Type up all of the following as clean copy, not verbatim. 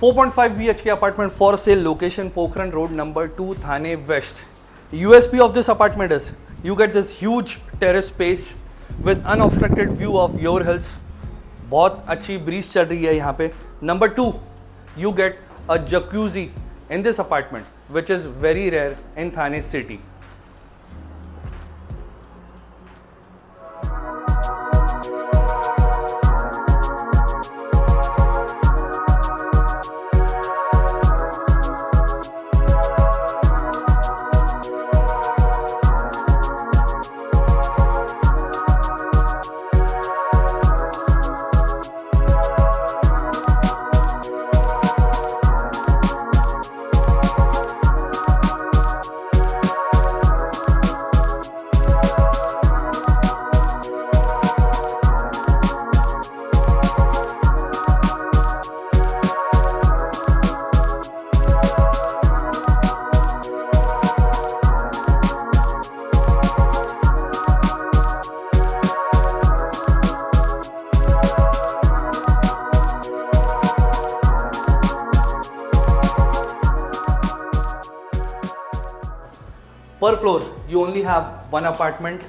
4.5 BHK apartment for sale, location Pokhran Road, number 2, Thane West. USP of this apartment is you get this huge terrace space with unobstructed view of your hills. बहुत अच्छी breeze चल रही है यहाँ पे. Number 2, you get a jacuzzi in this apartment, which is very rare in Thane city. पर floor you only have 1 apartment,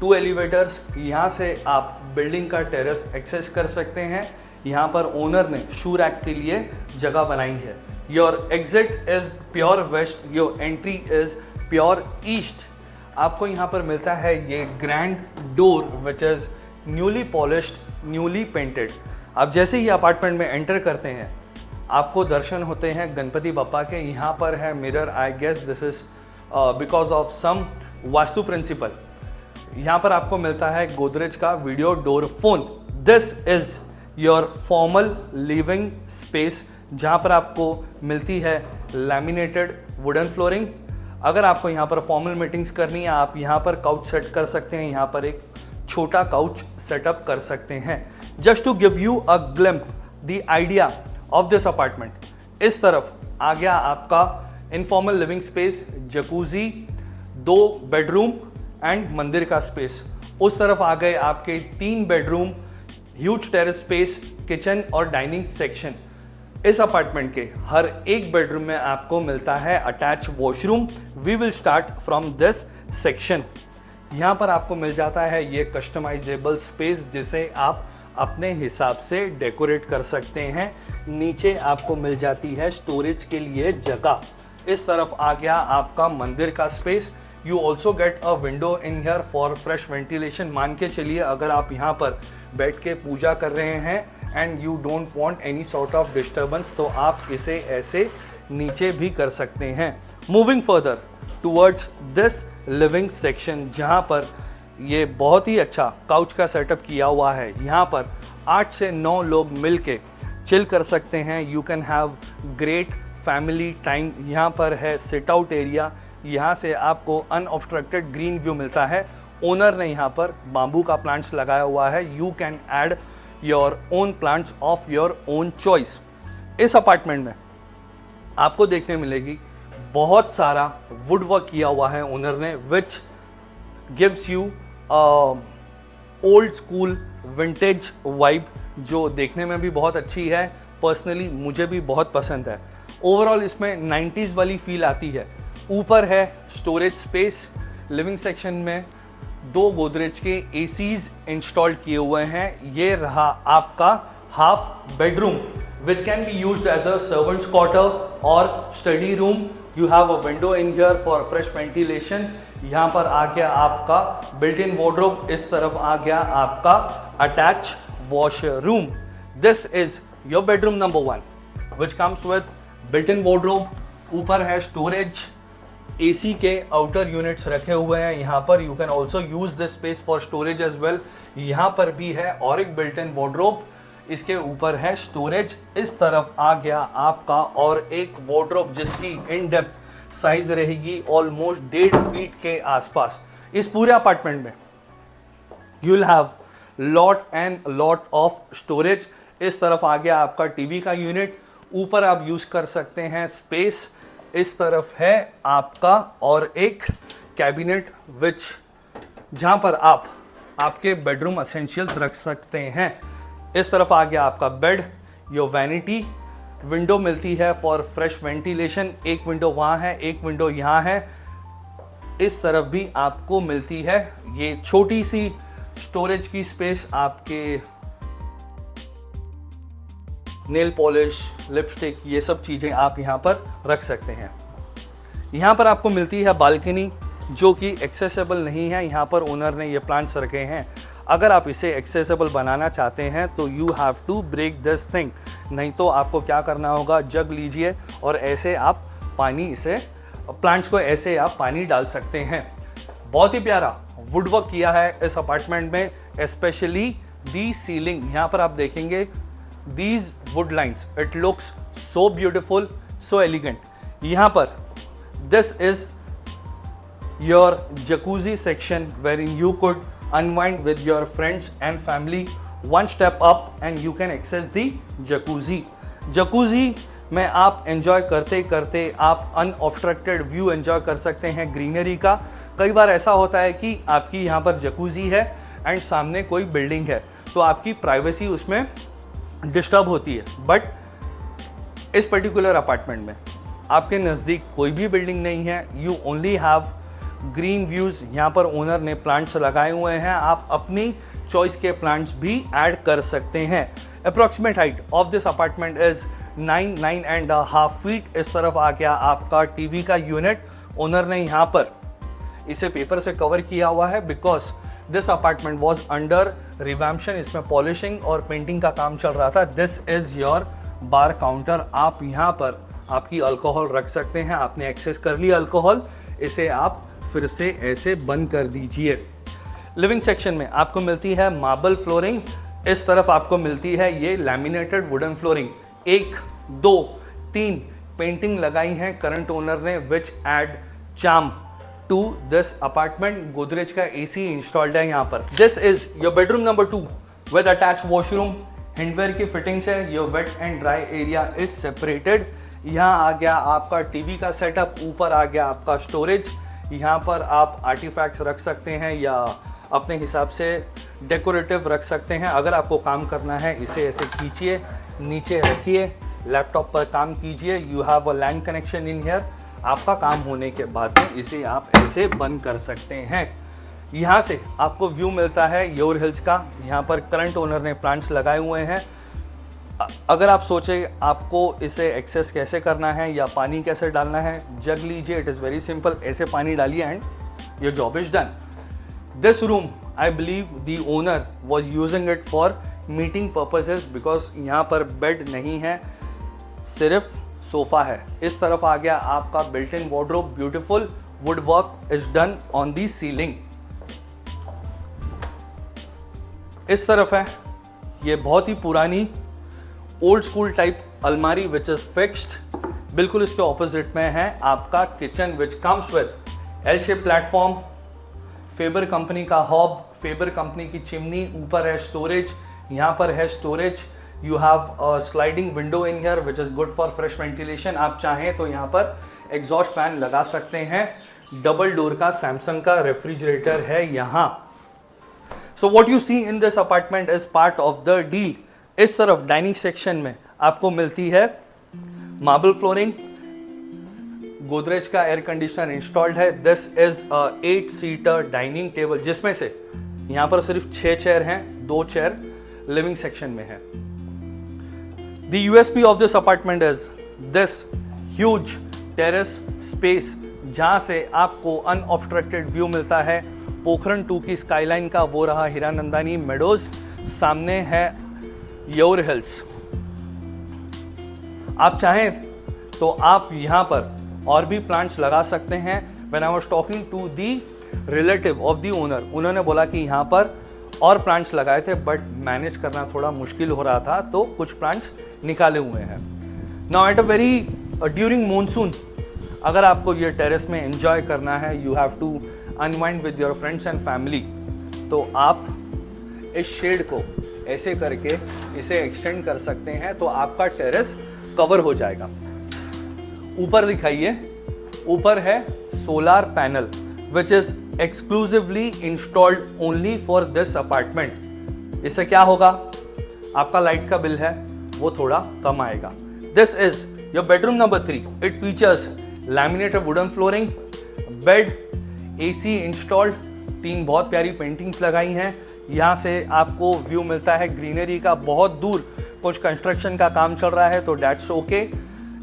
2 elevators. यहाँ से आप बिल्डिंग का टेरेस एक्सेस कर सकते हैं. यहाँ पर ओनर ने शू रैक के लिए जगह बनाई है. Your exit is pure west, your entry is pure east. आपको यहाँ पर मिलता है ये grand door which is newly polished, newly painted. आप जैसे ही अपार्टमेंट में एंटर करते हैं आपको दर्शन होते हैं गणपति बप्पा के. यहाँ पर है mirror. I guess this is because of some vastu principle. यहाँ पर आपको मिलता है गोदरेज का video door phone. This is your formal living space जहाँ पर आपको मिलती है लैमिनेटेड वुडन फ्लोरिंग. अगर आपको यहाँ पर फॉर्मल मीटिंग्स करनी है आप यहाँ पर काउच सेट कर सकते हैं. यहाँ पर एक छोटा काउच सेटअप कर सकते हैं. Just to give you a glimpse the idea of this apartment. इस तरफ आ गया आपका informal living space, jacuzzi, 2 bedroom and मंदिर का स्पेस. उस तरफ आ गए आपके 3 bedroom, huge terrace space, kitchen और डाइनिंग सेक्शन. इस अपार्टमेंट के हर एक बेडरूम में आपको मिलता है attach washroom. We will start from this section. यहाँ पर आपको मिल जाता है ये कस्टमाइजेबल स्पेस जिसे आप अपने हिसाब से डेकोरेट कर सकते हैं. नीचे आपको मिल जाती है स्टोरेज के लिए जगह. इस तरफ आ गया आपका मंदिर का space. You also get a window in here for fresh ventilation. मान के चलिए अगर आप यहाँ पर बैठ के पूजा कर रहे हैं and you don't want any sort of disturbance तो आप इसे ऐसे नीचे भी कर सकते हैं. Moving further towards this living section जहाँ पर ये बहुत ही अच्छा काउच का सेटअप किया हुआ है. यहाँ पर 8 से 9 लोग मिल के चिल कर सकते हैं. You can have great family time. यहाँ पर है सिट आउट एरिया. यहाँ से आपको अनऑब्स्ट्रक्टेड ग्रीन व्यू मिलता है. ओनर ने यहाँ पर बाम्बू का प्लांट्स लगाया हुआ है. You can add your own plants of your own choice. इस अपार्टमेंट में आपको देखने मिलेगी बहुत सारा वुड वर्क किया हुआ है ओनर ने, which gives you old school vintage vibe जो देखने में भी बहुत अच्छी है. पर्सनली मुझे भी बहुत पसंद है. ओवरऑल इसमें 90s वाली फील आती है. ऊपर है स्टोरेज स्पेस. लिविंग सेक्शन में 2 गोदरेज के एसीज इंस्टॉल किए हुए हैं. ये रहा आपका half bedroom which can be used as a servants quarter और study room. You have a window in here for fresh ventilation. यहाँ पर आ गया आपका बिल्ट इन वार्डरोब. इस तरफ आ गया आपका attach washroom. This is your bedroom number 1 which comes with built in wardrobe. ऊपर है स्टोरेज. एसी के आउटर यूनिट्स रखे हुए हैं यहाँ पर. You can also use this space for storage as well. यहाँ पर भी है और एक बिल्ट इन वार्डरोब. इसके ऊपर है स्टोरेज. इस तरफ आ गया आपका और एक वार्डरोब जिसकी इन डेप्थ साइज रहेगी ऑलमोस्ट 1.5 फीट के आसपास. इस पूरे अपार्टमेंट में you will have lot and lot of storage. इस तरफ आ गया आपका टीवी का यूनिट. ऊपर आप यूज कर सकते हैं स्पेस. इस तरफ है आपका और एक कैबिनेट विच जहां पर आप आपके बेडरूम एसेंशियल्स रख सकते हैं. इस तरफ आ गया आपका बेड, योर वैनिटी, विंडो मिलती है फॉर फ्रेश वेंटिलेशन। एक विंडो वहाँ है, एक विंडो यहाँ है, इस तरफ भी आपको मिलती है। ये छोटी सी स्टोरेज की स्पेस आपके नेल पॉलिश, लिपस्टिक, ये सब चीज़ें आप यहाँ पर रख सकते हैं। यहाँ पर आपको मिलती है बालकनी जो कि एक्सेसिबल नहीं है। यहाँ पर ओनर ने ये प्लांट्स रखे हैं। अगर आप इसे एक्सेसिबल बनाना चाहते हैं तो you have to break this thing, नहीं तो आपको क्या करना होगा, जग लीजिए और ऐसे आप पानी, इसे प्लांट्स को ऐसे आप पानी डाल सकते हैं। बहुत ही प्यारा वुडवर्क किया है इस अपार्टमेंट में, स्पेशली दी सीलिंग। यहाँ पर आप देखेंगे these would lines, it looks so beautiful, so elegant. यहाँ पर this is your jacuzzi section wherein you could unwind with your friends and family. One step up and you can access the jacuzzi. Jacuzzi में आप enjoy करते करते आप unobstructed view enjoy कर सकते हैं ग्रीनरी का। कई बार ऐसा होता है कि आपकी यहाँ पर जकूजी है एंड सामने कोई बिल्डिंग है, तो आपकी प्राइवेसी उसमें डिस्टर्ब होती है। बट इस पर्टिकुलर अपार्टमेंट में आपके नज़दीक कोई भी बिल्डिंग नहीं है, you only have green views. यहाँ पर ओनर ने प्लांट्स लगाए हुए हैं, आप अपनी चॉइस के प्लांट्स भी ऐड कर सकते हैं। Approximate height of this apartment is 9.5 feet. इस तरफ आ गया आपका टीवी का यूनिट। ओनर ने यहाँ पर इसे पेपर से कवर किया हुआ है because this apartment was under revamption. इसमें पॉलिशिंग और पेंटिंग का काम चल रहा था। This is your bar counter. आप यहाँ पर आपकी अल्कोहल रख सकते हैं। आपने एक्सेस कर लिया अल्कोहल, इसे आप फिर से ऐसे बंद कर दीजिए। लिविंग सेक्शन में आपको मिलती है मार्बल फ्लोरिंग। इस तरफ आपको मिलती है ये लैमिनेटेड वुडन फ्लोरिंग। 1, 2, 3 पेंटिंग लगाई है करंट ओनर ने, which add charm to this apartment. Godrej का एसी इंस्टॉल्ड है यहाँ पर। This is your bedroom number 2 with attach washroom. Hardware की फिटिंग्स है। Your wet and dry area is separated. यहाँ आ गया आपका टीवी का सेटअप, ऊपर आ गया आपका स्टोरेज। यहाँ पर आप आर्टिफैक्ट्स रख सकते हैं या अपने हिसाब से डेकोरेटिव रख सकते हैं। अगर आपको काम करना है इसे ऐसे खींचिए, नीचे रखिए, लैपटॉप पर काम कीजिए। You have a LAN connection in here. आपका काम होने के बाद में इसे आप ऐसे बंद कर सकते हैं। यहाँ से आपको व्यू मिलता है योर हिल्स का। यहाँ पर करंट ओनर ने प्लांट्स लगाए हुए हैं। अगर आप सोचें आपको इसे एक्सेस कैसे करना है या पानी कैसे डालना है, जग लीजिए, इट इज़ वेरी सिंपल। ऐसे पानी डालिए and your job is done. This room I believe the owner was using it for meeting purposes because यहाँ पर बेड नहीं है, सिर्फ सोफा है। इस तरफ आ गया आपका built in wardrobe. Beautiful would work is done on the ceiling. इस तरफ है ये बहुत ही पुरानी ओल्ड स्कूल टाइप अलमारी विच इज फिक्स्ड। बिल्कुल इसके ऑपोजिट में है आपका kitchen which comes with L shape platform, Faber company का हॉब, फेबर कंपनी की चिमनी। ऊपर है स्टोरेज, यहाँ पर है storage. You have a sliding window in here which is good for fresh ventilation. आप चाहें तो यहाँ पर एग्जॉस्ट फैन लगा सकते हैं। डबल डोर का सैमसंग का रेफ्रिजरेटर है यहाँ। So what you see in this apartment is part of the deal. इस तरफ डाइनिंग सेक्शन में आपको मिलती है मार्बल फ्लोरिंग। गोदरेज का एयर कंडीशनर इंस्टॉल्ड है। This is a 8 seater dining table जिसमें से यहाँ पर सिर्फ 6 चेयर हैं, 2 चेयर लिविंग सेक्शन में है। The USP of this apartment is this huge terrace space जहाँ से आपको अनऑब्स्ट्रक्टेड व्यू मिलता है पोखरण 2 की स्काईलाइन का। वो रहा हीरानंदानी मेडोज, सामने है योर हिल्स। आप चाहें तो आप यहाँ पर और भी प्लांट्स लगा सकते हैं। When I was talking to the relative of the owner, उन्होंने बोला कि यहाँ पर और प्लांट्स लगाए थे बट मैनेज करना थोड़ा मुश्किल हो रहा था, तो कुछ प्लांट्स निकाले हुए हैं। Now at a very during monsoon अगर आपको ये टेरेस में एंजॉय करना है, you have to unwind with your friends and family, तो आप इस शेड को ऐसे करके इसे एक्सटेंड कर सकते हैं तो आपका टेरेस कवर हो जाएगा। ऊपर दिखाइए, ऊपर है solar panel which is exclusively installed only for this apartment. इससे क्या होगा, आपका लाइट का बिल है वो थोड़ा कम आएगा। This is your bedroom number 3. It features laminated wooden flooring, bed, AC installed, 3 बहुत प्यारी पेंटिंग्स लगाई हैं। यहाँ से आपको व्यू मिलता है ग्रीनरी का, बहुत दूर कुछ कंस्ट्रक्शन का काम चल रहा है तो डेट्स ओके।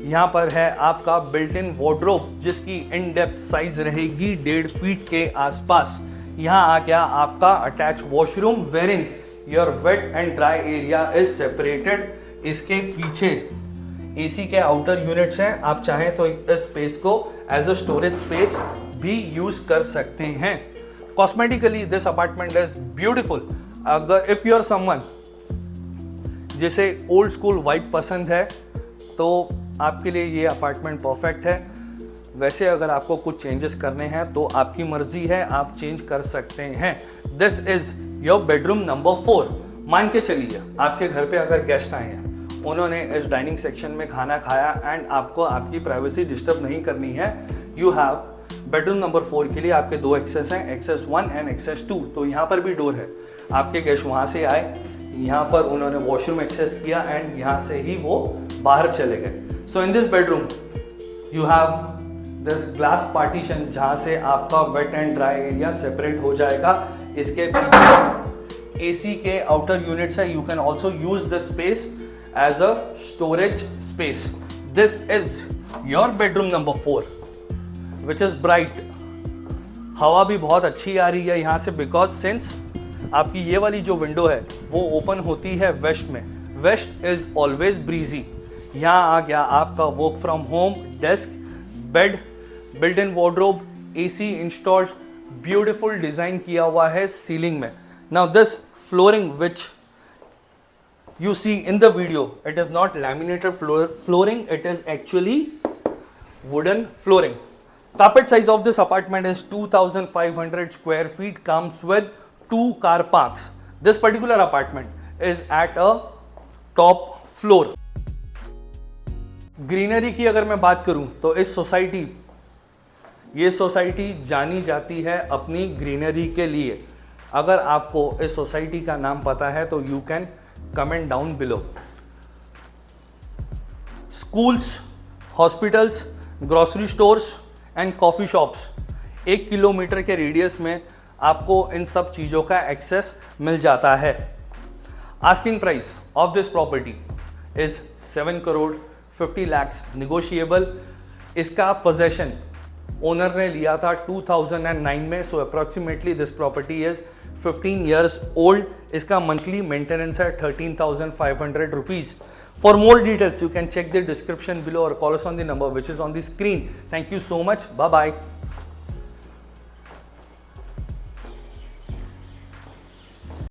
यहाँ पर है आपका बिल्ट इन वार्डरोब जिसकी इन डेप्थ साइज रहेगी 1.5 फीट के आसपास। यहाँ आ गया आपका attach washroom wearing your wet and dry area is separated. इसके पीछे एसी के आउटर यूनिट्स हैं, आप चाहें तो इस स्पेस को एज अ स्टोरेज स्पेस भी यूज कर सकते हैं। Cosmetically this apartment is beautiful. अगर इफ यू आर समवन जिसे ओल्ड स्कूल वाइब पसंद है तो आपके लिए ये अपार्टमेंट परफेक्ट है। वैसे अगर आपको कुछ चेंजेस करने हैं तो आपकी मर्जी है, आप चेंज कर सकते हैं। This is your bedroom number 4। मान के चलिए आपके घर पे अगर गेस्ट आए हैं, उन्होंने इस डाइनिंग सेक्शन में खाना खाया एंड आपको आपकी प्राइवेसी डिस्टर्ब नहीं करनी है, यू हैव बेडरूम नंबर 4 के लिए आपके 2 एक्सेस हैं, एक्सेस 1 एंड एक्सेस 2। तो यहाँ पर भी डोर है। आपके गेस्ट वहाँ से आए, यहाँ पर उन्होंने वॉशरूम एक्सेस किया एंड यहाँ से ही वो बाहर चले गए। So in this bedroom you have this glass partition जहाँ से आपका wet and dry area separate हो जाएगा। इसके पीछे एसी के आउटर यूनिट्स है। You can also use this space as a storage space. This is your bedroom number 4 which is bright. हवा भी बहुत अच्छी आ रही है यहाँ से बिकॉज सिंस आपकी ये वाली जो विंडो है वो ओपन होती है वेस्ट में। West is always breezy. यहाँ आ गया आपका work from home desk, bed, built in wardrobe, AC installed, beautiful design किया हुआ है सीलिंग में। Now this flooring which you see in the video, it is not laminated flooring, it is actually wooden flooring. Carpet size of this apartment is 2500 square feet, comes with 2 car parks. This particular apartment is at a top floor. Greenery की अगर मैं बात करूं तो ये society जानी जाती है अपनी ग्रीनरी के लिए। अगर आपको इस सोसाइटी का नाम पता है तो you can comment down below. Schools, hospitals, grocery stores and coffee shops 1 kilometre के रेडियस में आपको इन सब चीज़ों का एक्सेस मिल जाता है। Asking price of this property is 7 crore 50 lakhs negotiable. इसका पोजेशन ओनर ने लिया था 2009 में, so approximately this property is 15 years old. इसका मंथली मेंटेनेंस है 13,500 rupees. For more details, you can check the description below or call us on the number which is on the screen. Thank you so much. Bye bye.